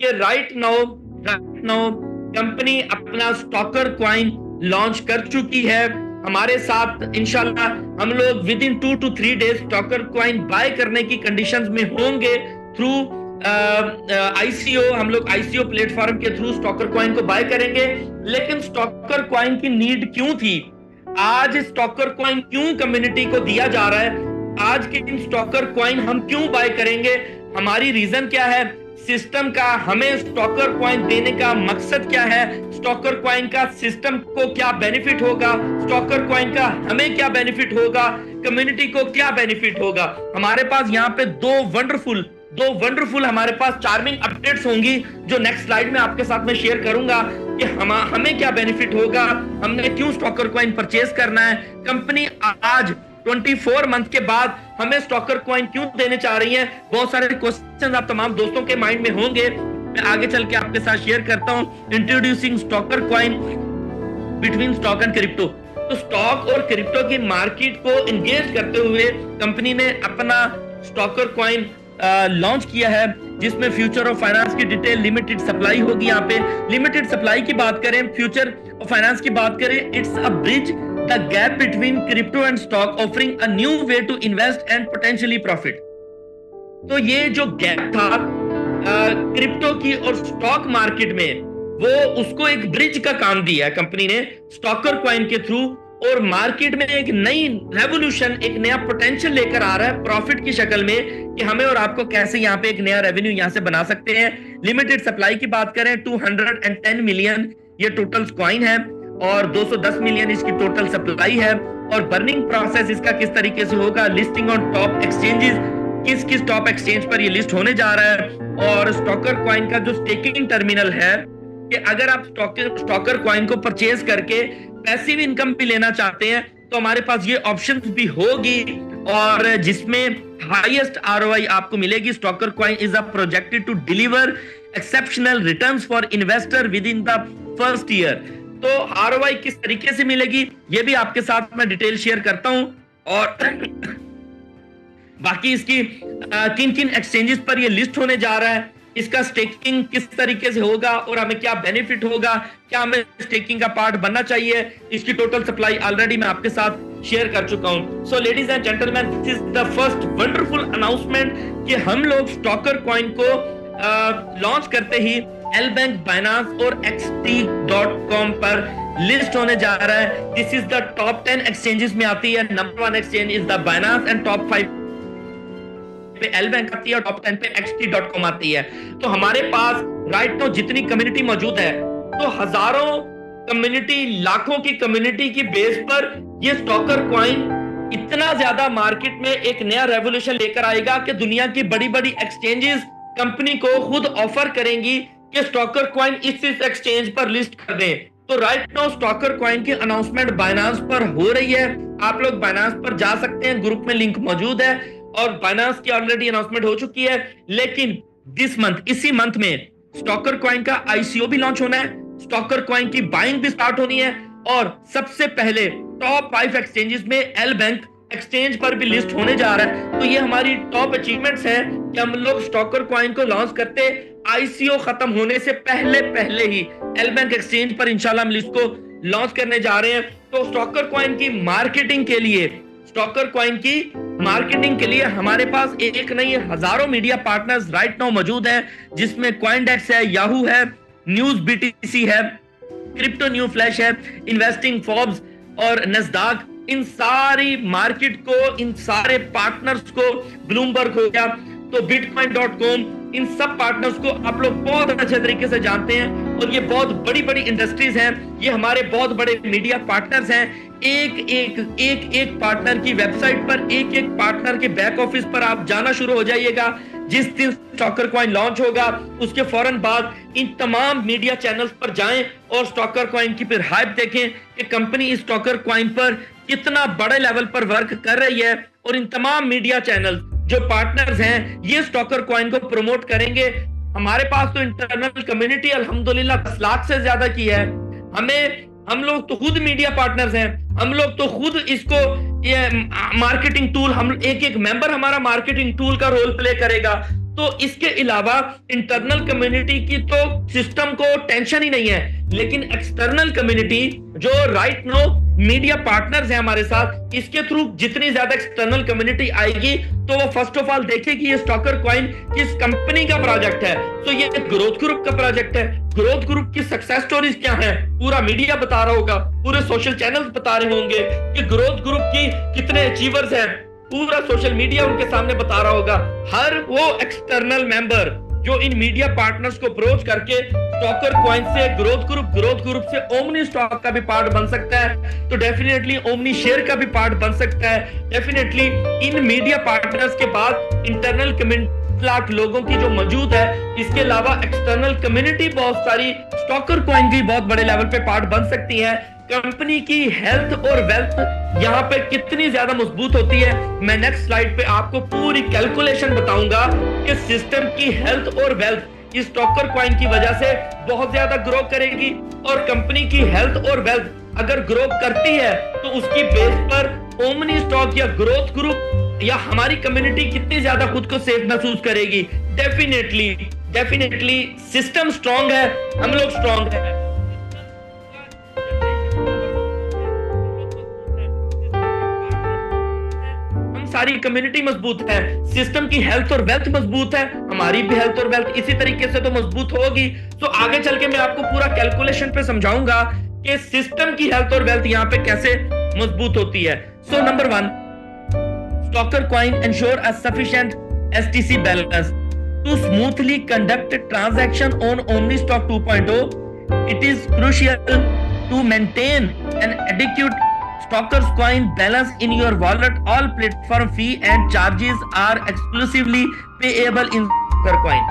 कि right now company अपना Stocker coin launch कर चुकी है। हमारे साथ इंशाल्लाह हम लोग within 2 to 3 days Stocker coin buy करने की कंडीशंस में होंगे थ्रू आईसीओ। हम लोग आईसीओ प्लेटफॉर्म के थ्रू स्टॉकर कॉइन को बाय करेंगे। लेकिन स्टॉकर कॉइन की नीड क्यों थी? आज स्टॉकर कॉइन क्यों कम्युनिटी को दिया जा रहा है? आज के दिन स्टॉकर कॉइन हम क्यों बाय करेंगे? हमारी रीजन क्या है? सिस्टम का हमें स्टॉकर कॉइन देने का मकसद क्या है? स्टॉकर कॉइन का सिस्टम को क्या बेनिफिट होगा? स्टॉकर कॉइन का हमें क्या बेनिफिट होगा? कम्युनिटी को क्या बेनिफिट होगा? हमारे पास यहाँ पे दो वंडरफुल हमारे पास चार्मिंग अपडेट्स होंगी जो नेक्स्ट स्लाइड में आपके साथ में शेयर करूंगा कि हमें क्या बेनिफिट होगा, हमने क्यों स्टॉकर कॉइन परचेज करना है, कंपनी आज 24 मंथ के बाद हमें स्टॉकर कॉइन क्यों देने चाह रही है। बहुत सारे क्वेश्चंस आप तमाम दोस्तों के माइंड में होंगे, मैं आगे चल के आपके साथ शेयर करता हूं। Introducing stalker coin between stock and crypto. तो स्टॉक और क्रिप्टो की मार्केट को एंगेज करते हुए कंपनी ने अपना स्टॉकर कॉइन लॉन्च किया है जिसमें फ्यूचर ऑफ फाइनेंस की डिटेल लिमिटेड सप्लाई होगी। यहाँ पे लिमिटेड सप्लाई की बात करें, फ्यूचर ऑफ फाइनेंस की बात करें, it's a bridge the gap between crypto and stock offering a new way to invest and potentially profit. तो ये जो गैप था क्रिप्टो की और स्टॉक मार्केट में, वो उसको एक ब्रिज का काम दिया है कंपनी ने स्टॉकर कॉइन के थ्रू, और मार्केट में एक नई रेवोल्यूशन, एक नया पोटेंशियल लेकर आ रहा है प्रॉफिट की शक्ल में कि हमें और आपको कैसे यहाँ पे एक नया रेवेन्यू यहाँ से बना सकते हैं। लिमिटेड सप्लाई की बात करें 210 मिलियन ये टोटल कॉइन है और 210 मिलियन इसकी टोटल सप्लाई है। और बर्निंग प्रोसेस इसका किस तरीके से होगा, लिस्टिंग ऑन टॉप एक्सचेंजेस, किस किस टॉप एक्सचेंज पर ये लिस्ट होने जा रहा है। और स्टॉकर कॉइन का जो स्टेकिंग टर्मिनल है कि अगर आप स्टॉकर कॉइन को परचेज करके पैसिव इनकम भी लेना चाहते हैं तो हमारे पास ये ऑप्शंस भी होगी और जिसमें हाईएस्ट आरओआई आपको मिलेगी। Stocker coin is a projected to deliver exceptional returns for investor within the first year. तो आरओआई किस तरीके से मिलेगी ये भी आपके साथ मैं डिटेल शेयर करता हूं, और बाकी इसकी किन किन एक्सचेंजेस पर ये लिस्ट होने जा रहा है, इसका स्टेकिंग किस तरीके से होगा और हमें क्या बेनिफिट होगा, क्या हमें स्टेकिंग का पार्ट बनना चाहिए, इसकी टोटल सप्लाई ऑलरेडी मैं आपके साथ शेयर कर चुका हूं। So ladies and gentleman, this is the first wonderful announcement कि हम लोग स्टॉकर कॉइन को लॉन्च करते ही एलबैंक, बाइनांस और xt.com पर लिस्ट होने जा रहा है। This is the top 10 exchanges में आती है। Number 1 exchange is the Binance and top 5 पे एलबैंक आती है और टॉप 10 पे xt.com आती है। तो हमारे पास राइट नाउ जितनी कम्युनिटी मौजूद है, तो हजारों कम्युनिटी, लाखों की कम्युनिटी की बेस पर ये स्टॉकर कॉइन इतना ज्यादा मार्केट में एक नया रेवोल्यूशन लेकर आएगा कि दुनिया की बड़ी बड़ी एक्सचेंजेस कंपनी को खुद ऑफर करेंगी कि स्टॉकर कॉइन इस एक्सचेंज पर लिस्ट कर दें। तो राइट नाउ स्टॉकर कॉइन की अनाउंसमेंट बाइनांस पर हो रही है। आप लोग बाइनांस पर जा सकते हैं, ग्रुप में लिंक मौजूद है और बाइनांस की ऑलरेडी अनाउंसमेंट हो चुकी है। लेकिन दिस मंथ, इसी मंथ में स्टॉकर कॉइन का आईसीओ भी लॉन्च होना है, स्टॉकर कॉइन की बाइंग भी स्टार्ट होनी है और सबसे पहले टॉप 5 एक्सचेंजेस में एलबैंक एक्सचेंज पर भी लिस्ट होने जा रहा है। तो ये हमारी टॉप अचीवमेंट्स हैं कि हम लोग स्टॉकर कॉइन को लॉन्च करते आईसीओ खत्म होने से पहले ही एलबैंक एक्सचेंज पर इंशाल्लाह हम लिस्ट को लॉन्च करने जा रहे हैं। तो स्टॉकर कॉइन की मार्केटिंग के लिए, स्टॉकर कॉइन की मार्केटिंग के लिए हमारे पास एक नहीं हजारों मीडिया पार्टनर्स राइट नाउ मौजूद हैं, जिसमें कॉइनडेक्स है, याहू है, न्यूज बीटीसी है, क्रिप्टो न्यू फ्लैश है, इन्वेस्टिंग फॉर्ब्स और नस्दाक। इन सारी मार्केट को, इन सारे पार्टनर्स को, ब्लूमबर्ग हो गया तो bitcoin.com, इन सब पार्टनर्स को आप लोग बहुत अच्छे तरीके से जानते हैं और ये बहुत बड़ी बड़ी इंडस्ट्रीज हैं, ये हमारे बहुत बड़े मीडिया पार्टनर्स हैं। एक पार्टनर की वेबसाइट पर, एक पार्टनर के बैक ऑफिस पर आप जाना शुरू हो जाइएगा। जिस दिन स्टॉकर कॉइन लॉन्च होगा उसके फौरन बाद इन तमाम मीडिया चैनल्स पर जाएं और स्टॉकर कॉइन की फिर हाइप देखें कि कंपनी इस स्टॉकर कॉइन पर कितना बड़े लेवल पर वर्क कर रही है। और इन तमाम मीडिया चैनल जो पार्टनर्स हैं ये स्टॉकर कॉइन को प्रमोट करेंगे। हमारे पास तो इंटरनल कम्युनिटी अल्हम्दुलिल्लाह 10 लाख से ज्यादा की है। हम लोग तो खुद मीडिया पार्टनर्स हैं, हम लोग तो खुद इसको ये मार्केटिंग टूल, हम एक मेंबर हमारा मार्केटिंग टूल का रोल प्ले करेगा। तो इसके अलावा इंटरनल कम्युनिटी की तो सिस्टम को टेंशन ही नहीं है, लेकिन एक्सटर्नल कम्युनिटी जो राइट नो मीडिया पार्टनर्स हैं हमारे साथ, इसके थ्रू जितनी ज्यादा एक्सटर्नल कम्युनिटी आएगी तो वो फर्स्ट ऑफ ऑल देखेगी ये स्टॉकर कॉइन किस कंपनी का प्रोजेक्ट है। तो ये ग्रोथ ग्रुप का प्रोजेक्ट है। ग्रोथ ग्रुप की सक्सेस स्टोरीज क्या है पूरा मीडिया बता रहा होगा, पूरे सोशल चैनल्स बता रहे होंगे कि ग्रोथ ग्रुप की कितने अचीवर्स हैं, पूरा सोशल मीडिया उनके सामने बता रहा होगा। हर वो एक्सटर्नल मेंबर जो इन मीडिया पार्टनर्स को अप्रोच करके स्टॉकर कॉइन से ग्रोथ ग्रुप से ओमनी स्टॉक का भी पार्ट बन सकता है, तो डेफिनेटली ओमनी शेयर का भी पार्ट बन सकता है। डेफिनेटली इन मीडिया पार्टनर्स के बाद इंटरनल कम्युनिटी लाख लोगों की जो मौजूद है, इसके अलावा एक्सटर्नल कम्युनिटी बहुत सारी स्टॉकर कॉइन की बहुत बड़े लेवल पे पार्ट बन सकती है। कंपनी की हेल्थ और वेल्थ यहाँ पे कितनी ज्यादा मजबूत होती है, मैं नेक्स्ट स्लाइड पे आपको पूरी कैलकुलेशन बताऊंगा कि सिस्टम की हेल्थ और वेल्थ इस स्टॉकर कॉइन की वजह से बहुत ज्यादा ग्रो करेगी। और कंपनी की हेल्थ और वेल्थ अगर ग्रो करती है तो उसकी बेस पर ओमनी स्टॉक या ग्रोथ ग्रुप या हमारी कम्युनिटी कितनी ज्यादा खुद को सेफ महसूस करेगी। डेफिनेटली सिस्टम स्ट्रांग है, हम लोग स्ट्रांग है। सारी कम्युनिटी मजबूत है, सिस्टम की हेल्थ और वेल्थ मजबूत है, हमारी भी हेल्थ और वेल्थ इसी तरीके से तो मजबूत होगी। तो आगे चल के मैं आपको पूरा कैलकुलेशन पे समझाऊंगा कि सिस्टम की हेल्थ और वेल्थ यहाँ पे कैसे मजबूत होती है। So number 1, Stocker coin ensure a sufficient STC balance to smoothly conduct transaction on Omni stock 2.0. It is crucial to maintain an adequate Stocker's coin balance in your wallet. All platform fee and charges are exclusively payable in Stocker coin.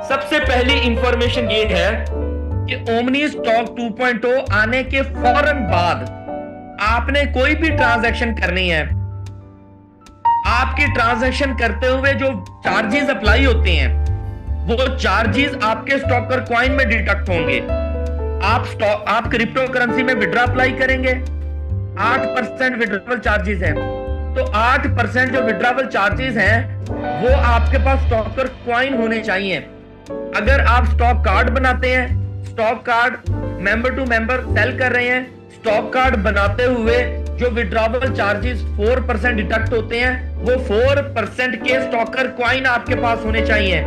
सबसे पहली information ये है कि omni stock 2.0 आने के फौरन बाद आपने कोई भी ट्रांजैक्शन करनी है, आपकी ट्रांजैक्शन करते हुए जो चार्जेस अप्लाई होते हैं वो चार्जेस आपके स्टॉकर कॉइन में डिडक्ट होंगे। आप क्रिप्टो करेंसी में विड्रॉ अप्लाई करेंगे, 8% विड्रॉवल चार्जेस हैं, तो 8% जो विड्रॉवल चार्जेस हैं वो आपके पास स्टॉकर कॉइन होने चाहिए। अगर आप स्टॉक कार्ड बनाते हैं, stock card member to member sell कर रहे हैं, स्टॉक कार्ड बनाते हुए जो विड्रॉवल चार्जेस 4% डिडक्ट होते हैं, वो 4% के स्टॉकर कॉइन आपके पास होने चाहिए।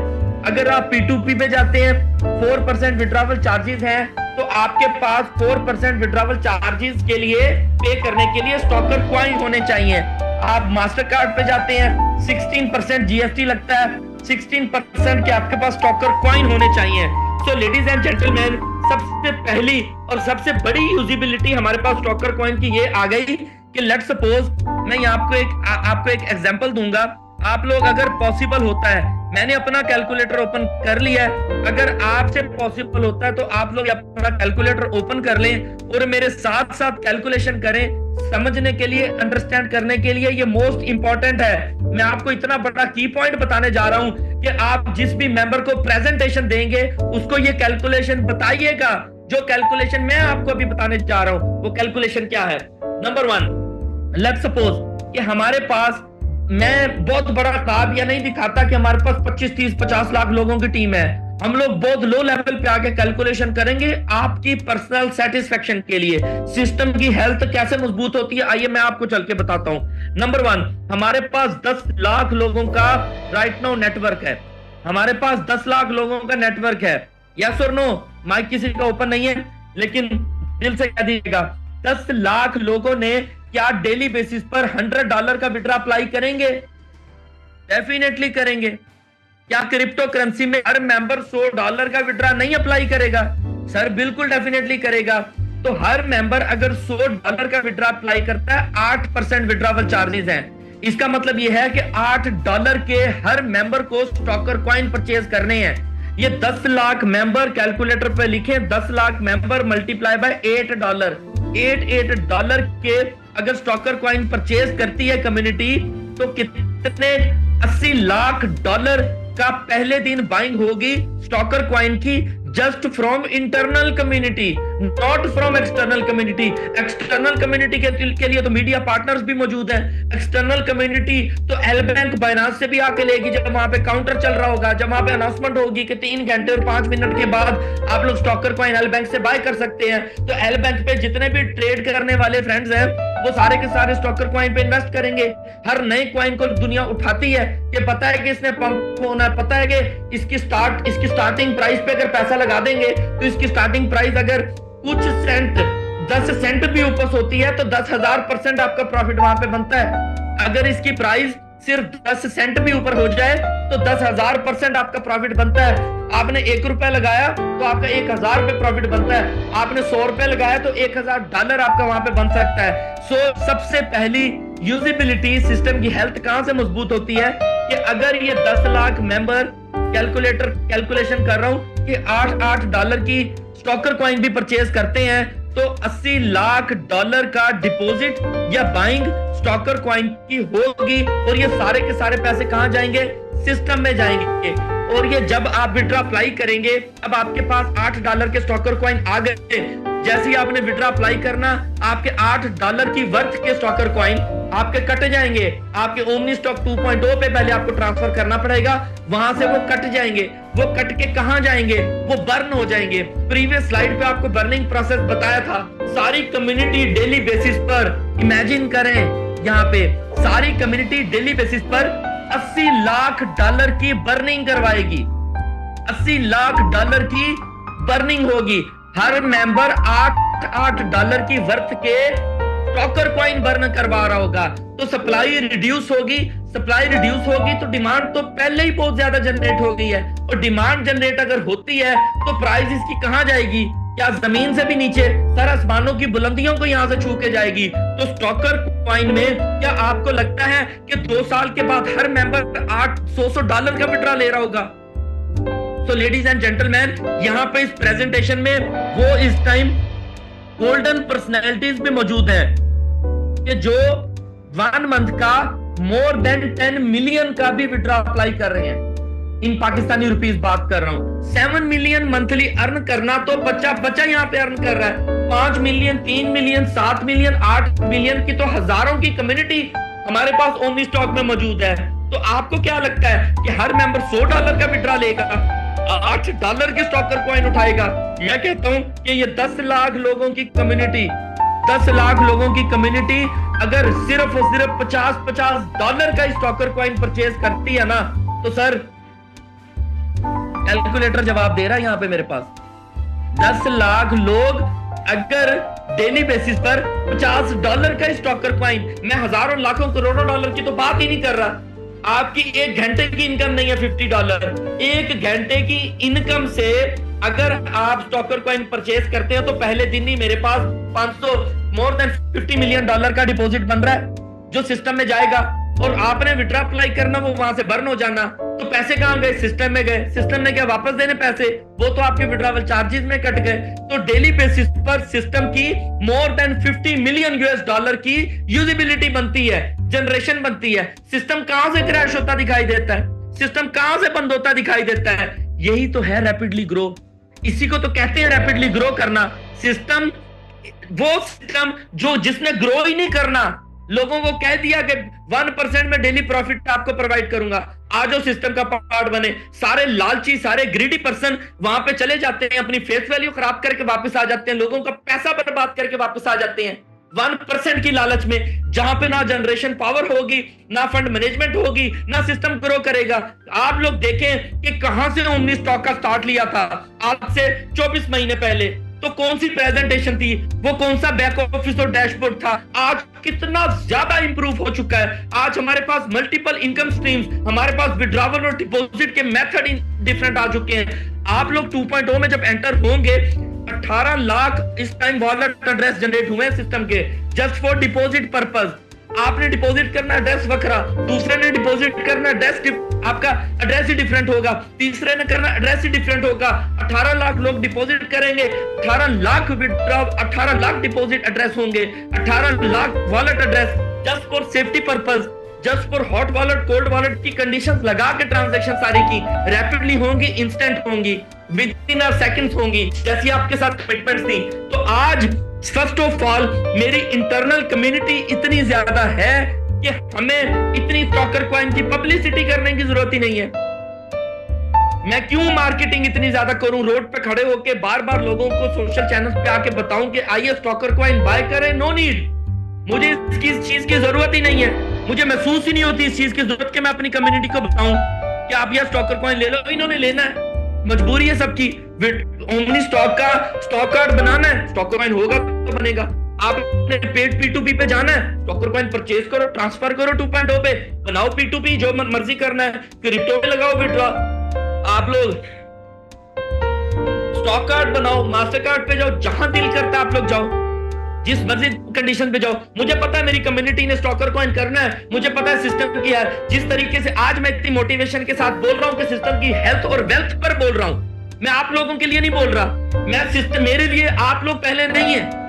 अगर आप P2P पे जाते हैं, 4% विड्रॉवल चार्जेस हैं, तो आपके पास 4% विड्रॉवल चार्जेस के लिए पे करने के लिए स्टॉकर कॉइन होने चाहिए। आप मास्टर कार्ड पे जाते हैं, 16% जीएसटी लगता है, 16% के आपके पास स्टॉकर कॉइन होने चाहिए। सो लेडीज एंड जेंटलमैन, सबसे पहली और सबसे बड़ी यूजिबिलिटी हमारे पास स्टॉकर कॉइन की ये आ गई कि लेट्स सपोज मैं आपको एक एग्जांपल दूंगा। आप लोग अगर पॉसिबल होता है, मैंने अपना कैलकुलेटर ओपन कर लिया है, अगर आपसे पॉसिबल होता है तो आप लोग अपना कैलकुलेटर ओपन कर लें और मेरे साथ साथ कैलकुलेशन करें। समझने के लिए, अंडरस्टैंड करने के लिए ये मोस्ट इंपॉर्टेंट है। मैं आपको इतना बड़ा की पॉइंट बताने जा रहा हूं कि आप जिस भी मेंबर को प्रेजेंटेशन देंगे उसको ये कैलकुलेशन बताइएगा। जो कैलकुलेशन मैं आपको अभी बताने जा रहा हूं वो कैलकुलेशन क्या है। नंबर 1, लेट्स सपोज कि हमारे पास, मैं बहुत बड़ा ख्वाब या नहीं दिखाता कि हमारे पास 25, 30, 50 लाख लोगों की टीम है। हम लोग बहुत लो लेवल पे आके कैलकुलेशन करेंगे आपकी पर्सनल सेटिस्फेक्शन के लिए। सिस्टम की हेल्थ कैसे मजबूत होती है, आइए मैं आपको चल के बताता हूं। नंबर 1, हमारे पास 10 लाख लोगों का राइट नाउ नेटवर्क है। हमारे पास 10 लाख लोगों का नेटवर्क है। यस और नो? माइक किसी का ओपन नहीं है, लेकिन दिल से कह दीजिएगा, 10 लाख लोगों ने क्या डेली बेसिस पर $100 का विड्रॉ अप्लाई करेंगे? डेफिनेटली करेंगे। क्या क्रिप्टो करेंसी में हर मेंबर $100 का विड्रॉ नहीं अप्लाई करेगा? सर बिल्कुल डेफिनेटली करेगा। तो हर मेंबर अगर $100 का विड्रॉ अप्लाई करता है, 8% विड्रॉवल चार्जेस हैं। इसका मतलब यह है कि $8 के हर मेंबर को स्टॉकर कॉइन परचेज करने हैं। ये 10 लाख मेंबर, कैलकुलेटर पे लिखें, 10 लाख मेंबर मल्टीप्लाई बाय $8, $8 के अगर स्टॉकर कॉइन परचेज करती है कम्युनिटी, तो कितने $80 लाख का पहले दिन बाइंग होगी स्टॉकर कॉइन की just from internal community, not from external community. External community के लिए तो मीडिया पार्टनर्स भी मौजूद हैं। एक्सटर्नल कम्युनिटी तो एल बैंक बाइनांस से भी आके लेगी जब वहां पे काउंटर चल रहा होगा, जब वहां पे अनाउंसमेंट होगी कि 3 घंटे और 5 मिनट के बाद आप लोग स्टॉकर कॉइन एल बैंक से बाय कर सकते हैं। तो एल बैंक पे जितने भी ट्रेड करने वाले फ्रेंड्स हैं वो सारे के सारे स्टॉकर कॉइन पे इन्वेस्ट करेंगे। हर नए कॉइन को दुनिया उठाती है, ये पता है कि इसने पंप होना है, पता है कि इसकी स्टार्टिंग प्राइस पे अगर पैसा लगा देंगे तो इसकी स्टार्टिंग प्राइस अगर कुछ सेंट 10 सेंट भी ऊपर होती है तो 10,000% आपका प्रॉफिट वहां पे बनता है। अगर इसकी प्राइस सिर्फ 10 सेंट भी ऊपर हो जाए तो 10,000% आपका प्रॉफिट बनता है। आपने $1 लगाया तो आपका 1,000 रुपए प्रॉफिट बनता है। आपने $100 लगाया तो $1,000 आपका वहां पे बन सकता है। सो सबसे पहली यूजिबिलिटी सिस्टम की हेल्थ कहां से मजबूत होती है कि अगर ये 10 लाख मेंबर कैलकुलेशन कर रहा हूं कि $8 की स्टॉकर कॉइन भी परचेज करते हैं तो $80 लाख का डिपॉजिट या बाइंग स्टॉकर कॉइन की होगी। और ये सारे के सारे पैसे कहां जाएंगे? सिस्टम में जाएंगे। और ये जब आप विड्रॉ अप्लाई करेंगे, अब आपके पास $8 के स्टॉकर कॉइन आ गए, जैसे ही आपने विड्रॉ अप्लाई करना आपके $8 की वर्थ के स्टॉकर कॉइन आपके कट जाएंगे। आपके ओमनी स्टॉक 2.0 पे पहले आपको ट्रांसफर करना पड़ेगा, वहां से वो कट जाएंगे। वो कट के कहां जाएंगे? वो बर्न हो जाएंगे। प्रीवियस स्लाइड पे आपको बर्निंग प्रोसेस बताया था। सारी कम्युनिटी डेली बेसिस पर, इमेजिन करें यहाँ पे सारी कम्युनिटी डेली बेसिस पर $80 लाख की बर्निंग करवाएगी। $80 लाख की बर्निंग होगी। हर मेंबर $8 की वर्थ के स्टॉकर कॉइन बर्न करवा रहा होगा तो सप्लाई रिड्यूस होगी। सप्लाई रिड्यूस होगी तो डिमांड तो पहले ही बहुत ज्यादा जनरेट हो गई है, और डिमांड जनरेट अगर होती है तो प्राइस इसकी कहां जाएगी? क्या जमीन से भी नीचे सर आसमानों की बुलंदियों को यहां से छू के जाएगी? तो स्टॉकर कॉइन में क्या आपको लगता है कि 2 साल के बाद हर मेंबर $800 का विड्रॉ ले रहा होगा? तो लेडीज एंड जेंटलमैन, यहाँ पे इस प्रेजेंटेशन में वो इस टाइम गोल्डन पर्सनैलिटीज भी मौजूद है कि जो 1 मंथ का मोर देन 10 मिलियन का भी विड्रॉ अप्लाई कर रहे हैं। इन पाकिस्तानी रुपीस बात कर रहा हूं। 7 मिलियन मंथली अर्न करना तो बच्चा यहाँ पे अर्न कर रहा है। 5 मिलियन, 3 मिलियन, 7 मिलियन, 8 मिलियन की तो हजारों की कम्युनिटी हमारे पास ओमनी स्टॉक में मौजूद है। तो आपको क्या लगता है कि हर मेंबर $100 का विड्रॉ लेगा, $8 के स्टॉकर कॉइन उठाएगा? मैं कहता हूं कि ये 10 लाख लोगों की कम्युनिटी, 10 लाख लोगों की कम्युनिटी अगर सिर्फ और सिर्फ $50 का स्टॉकर कॉइन परचेज करती है ना, तो सर कैलकुलेटर जवाब दे रहा है यहाँ पे मेरे पास। 10 लाख लोग अगर डेली बेसिस पर $50 का स्टॉकर कॉइन, मैं हजारों लाखों करोड़ों डॉलर की तो बात ही नहीं कर रहा। आपकी 1 घंटे की इनकम नहीं है $50। 1 घंटे की इनकम से अगर आप स्टॉकर कॉइन परचेज करते हो तो पहले दिन ही मेरे पास 500 मोर देन $50 मिलियन का डिपॉजिट बन रहा है जो सिस्टम में जाएगा। और आपने विड्रॉ अप्लाई करना, वो वहां से बर्न हो जाना, तो पैसे कहां गए? सिस्टम में गए। सिस्टम ने क्या वापस देने पैसे? वो तो आपके विड्रॉवल चार्जेस में कट गए। तो डेली बेसिस पर सिस्टम की मोर देन $50 मिलियन की यूजिबिलिटी बनती है, जनरेशन बनती है। सिस्टम कहां से क्रैश होता दिखाई देता है? सिस्टम कहां से बंद होता दिखाई देता है? यही तो है रैपिडली ग्रो। इसी को तो कहते हैं रैपिडली ग्रो करना। सिस्टम, वो सिस्टम जो जिसने ग्रो ही नहीं करना, लोगों को कह दिया कि 1% में डेली प्रॉफिट आपको प्रोवाइड करूंगा, आज वो सिस्टम का पार्ट बने। सारे लालची, सारे ग्रीडी पर्सन वहां पे चले जाते हैं, अपनी फेस वैल्यू खराब करके वापस आ जाते हैं, लोगों का पैसा बर्बाद करके वापस आ जाते हैं 1% की लालच में, जहां पे ना जनरेशन पावर होगी, ना फंड मैनेजमेंट होगी, ना सिस्टम ग्रो करेगा। आप लोग देखें कि कहां से ओमनी स्टॉक का स्टार्ट लिया था आज से 24 महीने पहले, तो कौन सी प्रेजेंटेशन थी, वो कौन सा बैक ऑफिस और डैशबोर्ड था। आज कितना ज्यादा इंप्रूव हो चुका है। आज हमारे पास मल्टीपल इनकम स्ट्रीम्स, हमारे पास विड्रॉवल और डिपॉजिट के मेथड डिफरेंट आ चुके हैं। आप लोग 2.0 में जब एंटर होंगे, 18 लाख इस टाइम वॉलेट एड्रेस जनरेट हुए हैं सिस्टम के, जस्ट फॉर डिपॉजिट पर्पस। आपने डिपॉजिट करना एड्रेस वखरा, दूसरे ने डिपॉजिट करना एड्रेस, आपका एड्रेस ही डिफरेंट होगा, तीसरे ने करना एड्रेस ही डिफरेंट होगा। 18 लाख लोग डिपॉजिट करेंगे, 18 lakh withdraw, 18 lakh deposit address होंगे, 18 lakh wallet address just for safety purpose, just for hot wallet cold wallet की कंडीशंस लगा के ट्रांजैक्शन सारी की रैपिडली होंगी, इंस्टेंट होंगी, विद इन अ सेकंड्स होंगी, जैसी आपके साथ कमिटमेंट्स थी। तो आज फर्स्ट ऑफ ऑल मेरी इंटरनल कम्युनिटी इतनी ज्यादा है कि हमें इतनी स्टॉकर कॉइन की पब्लिसिटी करने की जरूरत ही नहीं है। मैं क्यों मार्केटिंग इतनी ज्यादा करूं, रोड पे खड़े होके बार बार लोगों को सोशल चैनल्स पे आके बताऊं कि आइए स्टॉकर कॉइन बाय करें। नो नीड, मुझे इस चीज की जरूरत ही नहीं है। मुझे महसूस ही नहीं होती इस चीज की जरूरत कि मैं अपनी कम्युनिटी को बताऊं कि आप यह स्टॉकर कॉइन ले लो। इन्होंने लेना है, मजबूरी है सबकी। ओमनी स्टॉक का स्टॉक कार्ड बनाना है, स्टॉकर कॉइन होगा तो बनेगा। आपने पेड P2P पे जाना है, स्टॉकर कॉइन परचेज करो, ट्रांसफर करो 2.0 पे, बनाओ P2P, जो मर्जी करना है, क्रिप्टो पे लगाओ विड्रॉ। आप लोग स्टॉक कार्ड बनाओ, मास्टर कार्ड पे जाओ, जहां दिल करता है आप लोग जाओ, जिस मर्जी कंडीशन पे जाओ। मुझे पता है मेरी कम्युनिटी ने स्टॉकर कॉइन करना है, मुझे पता है सिस्टम की है। जिस तरीके से आज मैं इतनी मोटिवेशन के साथ बोल रहा हूं कि सिस्टम की हेल्थ और वेल्थ पर बोल रहा हूं, मैं आप लोगों के लिए नहीं बोल रहा। मैं सिस्टम, मेरे लिए आप लोग पहले नहीं है,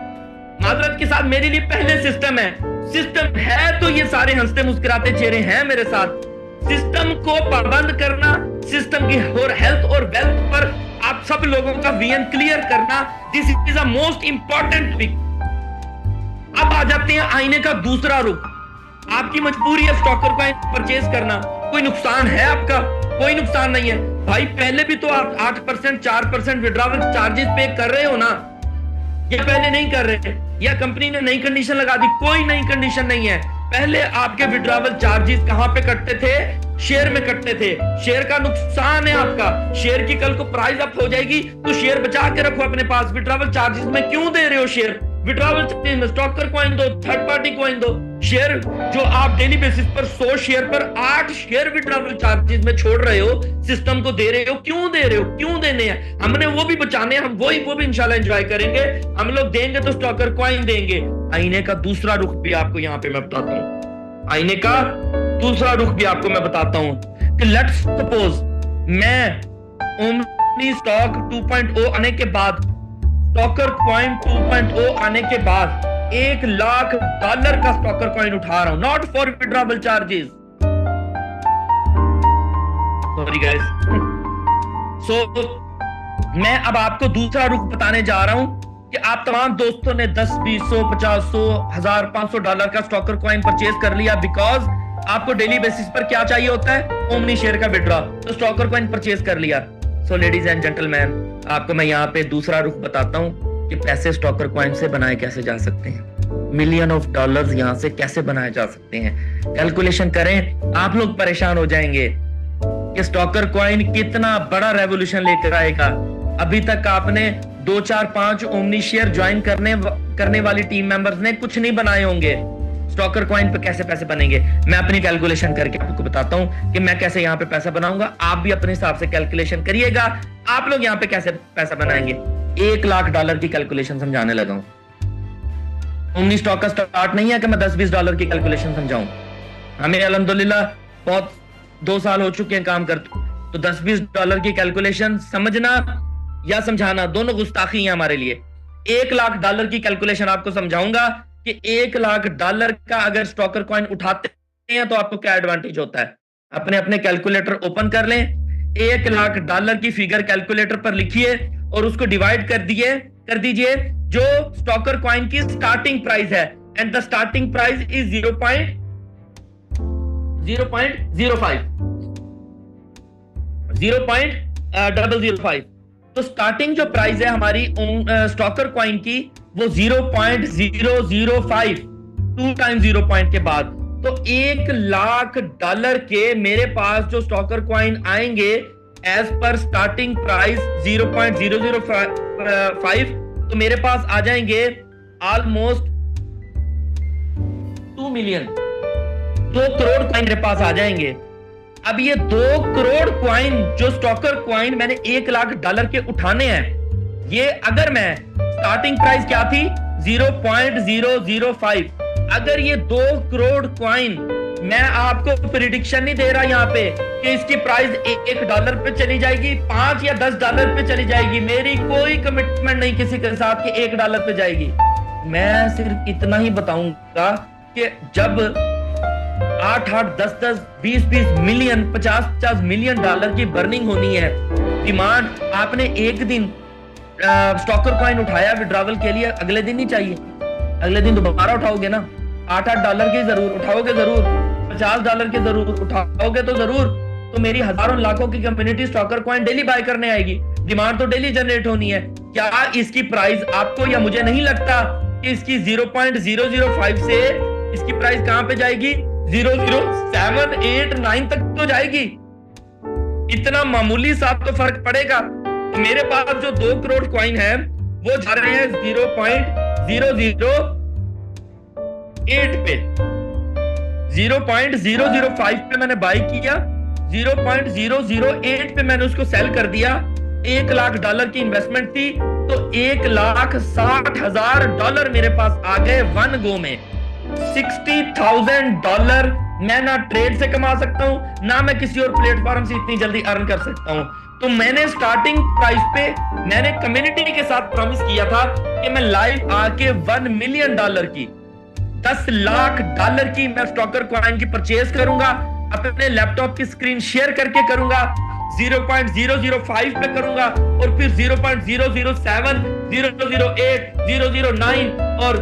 माजरत के साथ मेरे लिए पहले सिस्टम है। सिस्टम है तो ये सारे हंसते मुस्कुराते चेहरे हैं मेरे साथ। सिस्टम को पाबंद करना, सिस्टम की हेल्थ और वेल्थ पर आप सब लोगों का विजन क्लियर करना, this is a most important week. अब आ जाते हैं आईने का दूसरा रुख। आपकी मजबूरी है स्टॉकर कॉइन परचेज करना, कोई नुकसान है आपका? कोई नुकसान नहीं है भाई। पहले भी तो आप 8% 4% विड्रॉवल चार्जेस पे कर रहे हो ना, ये पहले नहीं कर रहे, या कंपनी ने नई कंडीशन लगा दी? कोई नई कंडीशन नहीं है। पहले आपके विड्रॉवल चार्जेस कहां पे कटते थे? शेयर में कटते थे। शेयर का नुकसान है आपका, शेयर की कल को प्राइस अप हो जाएगी तो शेयर बचा के रखो अपने पास। विड्रॉवल चार्जेस में क्यों दे रहे हो शेयर? विड्रॉवल चार्जेस में स्टॉकर कॉइन दो, थर्ड पार्टी कॉइन दो। शेयर जो आप डेली बेसिस पर 100 शेयर पर 8 शेयर विड्रॉवल चार्जेस में छोड़ रहे हो, सिस्टम को दे रहे हो। क्यों दे रहे हो? क्यों देने हैं? हमने वो भी बचाने हैं, हम वो भी इंशाल्लाह एंजॉय करेंगे। हम लोग देंगे तो स्टॉकर कॉइन देंगे। आईने का दूसरा रुख भी आपको यहाँ पे मैं बताता हूँ। आईने का दूसरा रुख भी आपको मैं बताता हूँ कि लेट्स सपोज मैं ओमनी स्टॉक 2.0 आने के बाद, स्टॉकर कॉइन 2.0 आने के बाद $1 लाख का स्टॉकर कॉइन उठा रहा हूं, not for withdrawal charges. Sorry guys. So मैं अब आपको दूसरा रुख बताने जा रहा हूं कि आप तमाम दोस्तों ने 10, 20, 100, 50, 100, 1000, $500 का स्टॉकर कॉइन परचेज कर लिया, बिकॉज आपको डेली बेसिस पर क्या चाहिए होता है? ओमनी शेयर का विड्रॉ, तो स्टॉकर कॉइन परचेज कर लिया। सो लेडीज एंड जेंटलमैन, आपको मैं यहाँ पे दूसरा रुख बताता हूँ कि पैसे स्टॉकर कॉइन से बनाए कैसे जा सकते हैं, $मिलियन यहाँ से कैसे बनाए जा सकते हैं। कैलकुलेशन करें, आप लोग परेशान हो जाएंगे कि स्टॉकर कॉइन कितना बड़ा रेवोल्यूशन लेकर आएगा। अभी तक आपने 2, 4, 5 ओमनी शेयर ज्वाइन करने वाली टीम मेंबर्स ने कुछ नहीं बनाए होंगे। स्टॉकर कॉइन पे कैसे पैसे बनेंगे, मैं अपनी कैलकुलेशन करके आपको बताता हूं कि मैं कैसे यहाँ पे पैसा बनाऊंगा। आप भी अपने हिसाब से कैलकुलेशन करिएगा। आप लोग यहाँ पे कैसे पैसा बनाएंगे, $1 लाख की कैलकुलेशन समझाने लगा हूं। ओमनी स्टॉक का स्टार्ट नहीं है कि मैं $10-20 की कैलकुलेशन समझाऊं। हमें अल्हम्दुलिल्लाह बहुत 2 साल हो चुके हैं काम करते, तो $10-20 की कैलकुलेशन समझना या समझाना दोनों गुस्ताखी है हमारे लिए। $1 लाख की कैलकुलेशन आपको समझाऊंगा कि $1 लाख का अगर स्टॉकर कॉइन उठाते हैं तो आपको क्या एडवांटेज होता है। अपने अपने कैलकुलेटर ओपन कर लें, $1 लाख की फिगर कैलकुलेटर पर लिखिए और उसको डिवाइड कर दीजिए जो स्टॉकर कॉइन की स्टार्टिंग प्राइस है, and the starting price is 0.005। तो स्टार्टिंग जो प्राइस है हमारी स्टॉकर कॉइन की वो 0.005, 2 टाइम 0 पॉइंट के बाद। तो $1 लाख के मेरे पास जो स्टॉकर कॉइन आएंगे एज पर स्टार्टिंग प्राइस 0.005, तो मेरे पास आ जाएंगे ऑलमोस्ट 2 मिलियन, 2 करोड़ कॉइन मेरे पास आ जाएंगे। अब ये 2 करोड़ कॉइन जो स्टॉकर कॉइन मैंने $1 लाख के उठाने हैं, ये अगर मैं स्टार्टिंग प्राइस क्या थी 0.005, अगर ये 2 करोड़ कॉइन, मैं आपको प्रिडिक्शन नहीं दे रहा यहाँ पे कि इसकी प्राइस $1 पे चली जाएगी, $5 या $10 पे चली जाएगी। मेरी कोई कमिटमेंट नहीं किसी के साथ कि $1 पे जाएगी। मैं सिर्फ इतना ही बताऊंगा कि जब 8-8, 10-10, 20-20 मिलियन, 50-50 मिलियन डॉलर की बर्निंग होनी है। डिमांड आपने एक दिन स्टॉकर कॉइन उठाया विड्रॉवल के लिए, अगले दिन नहीं चाहिए, अगले दिन दोबारा उठाओगे ना। $8-8 की जरूर उठाओगे, जरूर $50 के जरूर उठाओगे तो जरूर, तो मेरी हजारों लाखों की community Stocker coin daily buy करने आएगी। डिमांड तो डेली जनरेट होनी है। क्या इसकी प्राइस आपको या मुझे नहीं लगता कि इसकी 0.005 से इसकी प्राइस कहां पे जाएगी, 0.00789 तक तो जाएगी। इतना मामूली सा तो फर्क पड़ेगा। तो मेरे पास जो 2 करोड़ कॉइन है वो जा रहे हैं 0.008 पे, 0.005 पे मैंने बाय किया, 0.008 पे मैंने उसको सेल कर दिया। $1,00,000 की इन्वेस्टमेंट थी, तो $1,60,000 मेरे पास आ गए वन गो में। $60,000 मैं ना ट्रेड से कमा सकता हूं, ना मैं किसी और प्लेटफॉर्म से इतनी जल्दी अर्न कर सकता हूं। तो मैंने स्टार्टिंग प्राइस पे मैंने कम्युनिटी के साथ प्रॉमिस किया था कि मैं लाइव आके $1 मिलियन की, $10 लाख की मैं स्टॉकर कॉइन की परचेज करूंगा। अपने लैपटॉप की स्क्रीन शेयर करके करूंगा, 0.005 पे करूंगा, और फिर 0.007, 008, 009, और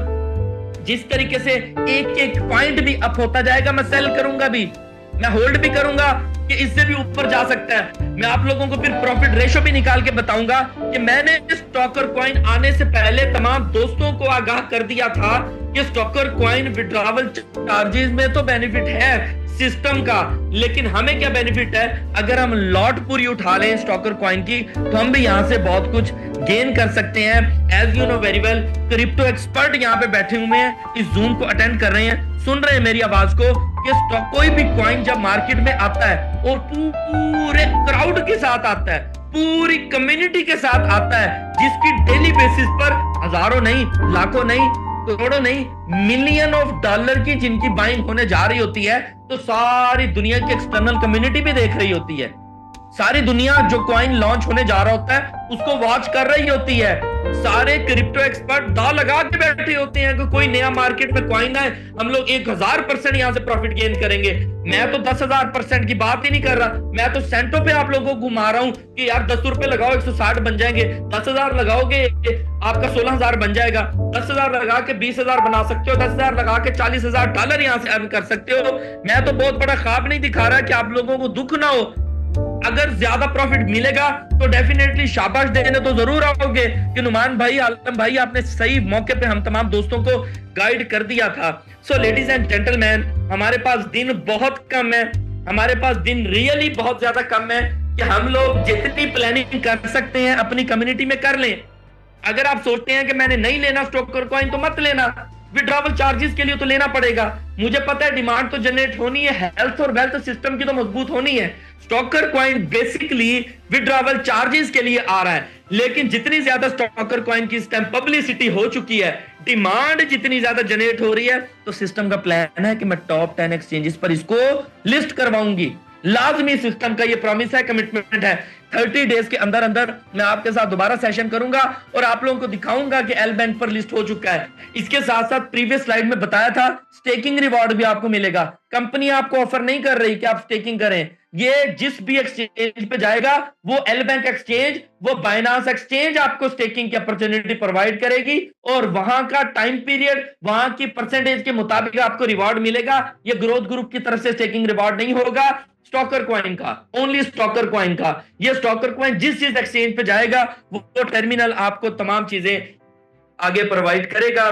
जिस तरीके से एक एक पॉइंट भी अप होता जाएगा मैं सेल करूंगा भी, मैं होल्ड भी करूंगा कि इससे भी ऊपर जा सकता है। मैं आप लोगों को फिर प्रॉफिट रेशो भी निकाल के बताऊंगा कि मैंने स्टॉकर कॉइन आने से पहले तमाम दोस्तों को आगाह कर दिया था कि स्टॉकर कॉइन विड्रॉवल चार्जेस में तो बेनिफिट है सिस्टम का, लेकिन हमें क्या बेनिफिट है, अगर हम लॉट पूरी उठा लें स्टॉकर कॉइन की तो हम भी यहां से बहुत कुछ गेन कर सकते हैं। As you know very well, crypto expert यहां पे बैठे हुए हैं, इस जूम को अटेंड कर रहे हैं, सुन रहे हैं मेरी आवाज को कि स्टॉक कोई भी कॉइन जब मार्केट में आता है और पूरे क्राउड के साथ आता है, पूरी कम्युनिटी के साथ आता है, जिसकी डेली बेसिस पर हजारों नहीं, लाखों नहीं, करोड़ों नहीं, मिलियन ऑफ डॉलर की जिनकी बाइंग होने जा रही होती है, तो सारी दुनिया की एक्सटर्नल कम्युनिटी भी देख रही होती है। सारी दुनिया जो कॉइन लॉन्च होने जा रहा होता है उसको वॉच कर रही होती है। सारे क्रिप्टो एक्सपर्ट दाव लगा के बैठे होते हैं कि कोई नया मार्केट में कॉइन आए, हम लोग 1000% यहां से प्रॉफिट गेन करेंगे। मैं तो 10,000% की बात ही नहीं कर रहा, मैं तो सेंटों पे आप लोगों को घुमा रहा हूं कि यार 10 रुपए लगाओ 160 बन जाएंगे, 10,000 लगाओगे आपका 16,000 बन जाएगा, 10,000 लगा के 20,000 बना सकते हो, 10,000 लगा के $40,000 यहां से अर्न कर सकते हो। मैं तो बहुत बड़ा ख्वाब नहीं दिखा रहा कि आप लोगों को दुख ना हो। अगर ज्यादा प्रॉफिट मिलेगा तो डेफिनेटली शाबाश देने तो जरूर आओगे कि नुमान भाई, आलम भाई, आपने सही मौके पे हम तमाम दोस्तों को गाइड कर दिया था। सो लेडीज एंड जेंटलमैन, हमारे पास दिन बहुत कम है, हमारे पास दिन रियली बहुत ज्यादा कम है कि हम लोग जितनी प्लानिंग कर सकते हैं अपनी कम्युनिटी में कर लें। अगर आप सोचते हैं कि मैंने नहीं लेना स्टॉकर कॉइन तो मत लेना, विड्रॉवल चार्जेस के लिए तो लेना पड़ेगा। मुझे पता है डिमांड तो जनरेट होनी है, हेल्थ और वेल्थ सिस्टम की तो मजबूत होनी है। Stalker coin basically withdrawal charges के लिए आ रहा है, लेकिन जितनी ज्यादा स्टॉकर कॉइन की इस टाइम पब्लिसिटी हो चुकी है, डिमांड जितनी ज्यादा जनरेट हो रही है, तो सिस्टम का प्लान है कि मैं टॉप 10 एक्सचेंजेस पर इसको लिस्ट करवाऊंगी। लाजमी सिस्टम का ये प्रॉमिस है, कमिटमेंट है। 30 डेज के अंदर अंदर मैं आपके साथ दोबारा सेशन करूंगा और आप लोगों को दिखाऊंगा कि एल बैंक पर लिस्ट हो चुका है। इसके साथ साथ प्रीवियस स्लाइड में बताया था स्टेकिंग रिवॉर्ड भी आपको मिलेगा। कंपनी आपको ऑफर नहीं कर रही कि आप स्टेकिंग करें, ये जिस भी एक्सचेंज पे जाएगा, वो एल बैंक एक्सचेंज, वो बाइनांस एक्सचेंज आपको स्टेकिंग की अपॉर्चुनिटी प्रोवाइड करेगी और वहां का टाइम पीरियड, वहां की परसेंटेज के मुताबिक आपको रिवॉर्ड मिलेगा। ये ग्रोथ ग्रुप की तरफ से स्टेकिंग रिवॉर्ड नहीं होगा, स्टॉकर कॉइन का, ओनली स्टॉकर कॉइन का। ये स्टॉकर कॉइन जिस चीज एक्सचेंज पे जाएगा वो टर्मिनल आपको तमाम चीजें आगे प्रोवाइड करेगा,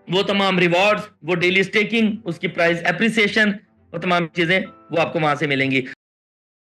वो तमाम रिवॉर्ड्स, वो डेली स्टेकिंग, उसकी प्राइस एप्रिसिएशन, वो तमाम चीजें वो आपको वहां से मिलेंगी।